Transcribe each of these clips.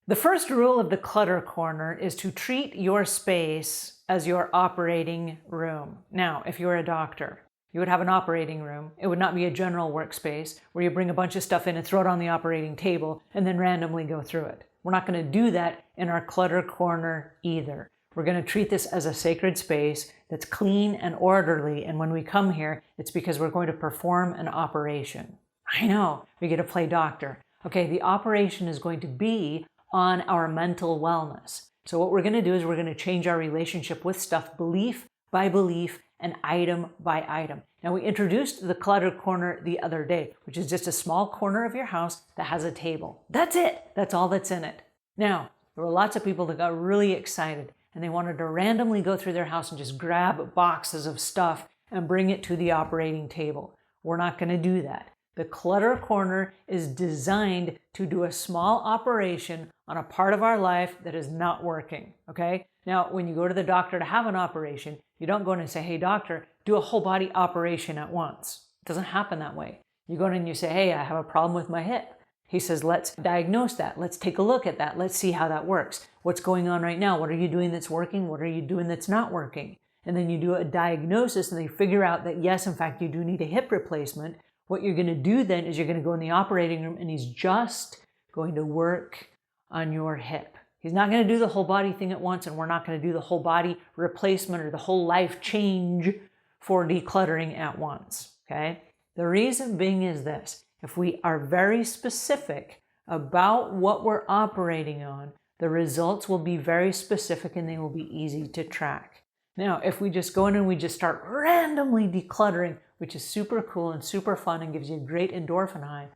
The first rule of the Clutter Corner is to treat your space as your operating room. Now, if you're a doctor, you would have an operating room. It would not be a general workspace where you bring a bunch of stuff in and throw it on the operating table and then randomly go through it. We're not going to do that in our Clutter Corner either. We're going to treat this as a sacred space that's clean and orderly, and when we come here, it's because we're going to perform an operation. I know, we get to play doctor. Okay, the operation is going to be on our mental wellness. So what we're going to do is we're going to change our relationship with stuff belief by belief and item by item. Now, we introduced the Clutter Corner the other day, which is just a small corner of your house that has a table. That's it. That's all that's in it. Now, there were lots of people that got really excited and they wanted to randomly go through their house and just grab boxes of stuff and bring it to the operating table. We're not going to do that. The Clutter Corner is designed to do a small operation on a part of our life that is not working, okay? Now, when you go to the doctor to have an operation, you don't go in and say, hey, doctor, do a whole body operation at once. It doesn't happen that way. You go in and you say, hey, I have a problem with my hip. He says, let's diagnose that. Let's take a look at that. Let's see how that works. What's going on right now? What are you doing that's working? What are you doing that's not working? And then you do a diagnosis and they figure out that, yes, in fact, you do need a hip replacement. What you're going to do then is you're going to go in the operating room and he's just going to work on your hip. He's not going to do the whole body thing at once, and we're not going to do the whole body replacement or the whole life change for decluttering at once, okay? The reason being is this: if we are very specific about what we're operating on, the results will be very specific and they will be easy to track. Now, if we just go in and we just start randomly decluttering, which is super cool and super fun and gives you a great endorphin high,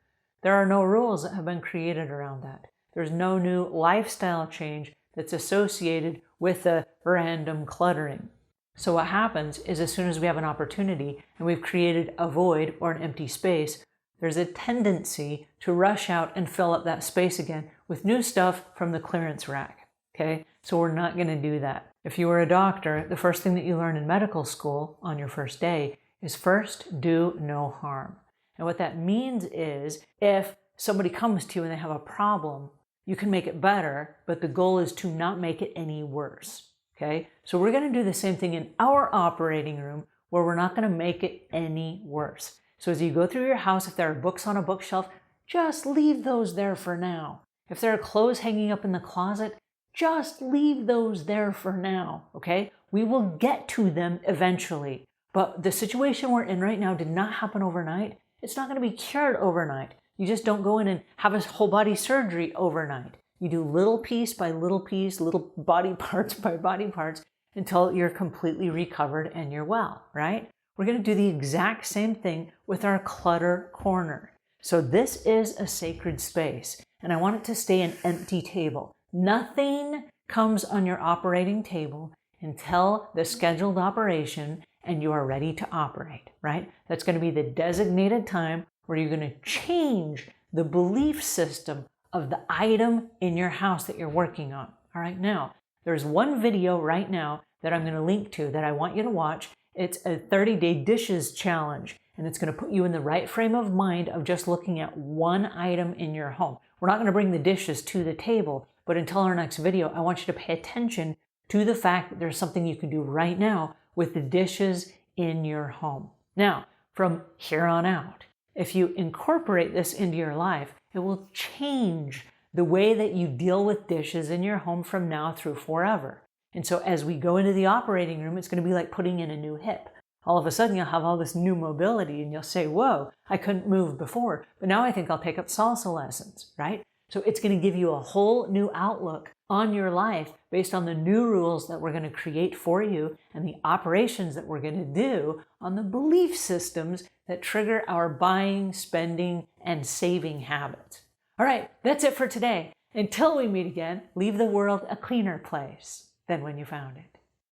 there are no rules that have been created around that. There's no new lifestyle change that's associated with the random cluttering. So what happens is as soon as we have an opportunity and we've created a void or an empty space, there's a tendency to rush out and fill up that space again with new stuff from the clearance rack, okay? So we're not going to do that. If you were a doctor, the first thing that you learn in medical school on your first day is first do no harm. And what that means is if somebody comes to you and they have a problem, you can make it better, but the goal is to not make it any worse, okay? So we're going to do the same thing in our operating room where we're not going to make it any worse. So as you go through your house, if there are books on a bookshelf, just leave those there for now. If there are clothes hanging up in the closet, just leave those there for now, okay? We will get to them eventually, but the situation we're in right now did not happen overnight. It's not going to be cured overnight. You just don't go in and have a whole body surgery overnight. You do little piece by little piece, little body parts by body parts until you're completely recovered and you're well, right? We're going to do the exact same thing with our Clutter Corner. So this is a sacred space, and I want it to stay an empty table. Nothing comes on your operating table until the scheduled operation and you are ready to operate, right? That's going to be the designated time where you're going to change the belief system of the item in your house that you're working on. All right, now, there's one video right now that I'm going to link to that I want you to watch. It's a 30-day dishes challenge, and it's going to put you in the right frame of mind of just looking at one item in your home. We're not going to bring the dishes to the table, but until our next video, I want you to pay attention to the fact that there's something you can do right now with the dishes in your home. Now, from here on out, if you incorporate this into your life, it will change the way that you deal with dishes in your home from now through forever. And so as we go into the operating room, it's going to be like putting in a new hip. All of a sudden, you'll have all this new mobility and you'll say, whoa, I couldn't move before, but now I think I'll take up salsa lessons, right? So it's going to give you a whole new outlook on your life based on the new rules that we're going to create for you and the operations that we're going to do on the belief systems that trigger our buying, spending, and saving habits. All right, that's it for today. Until we meet again, leave the world a cleaner place than when you found it.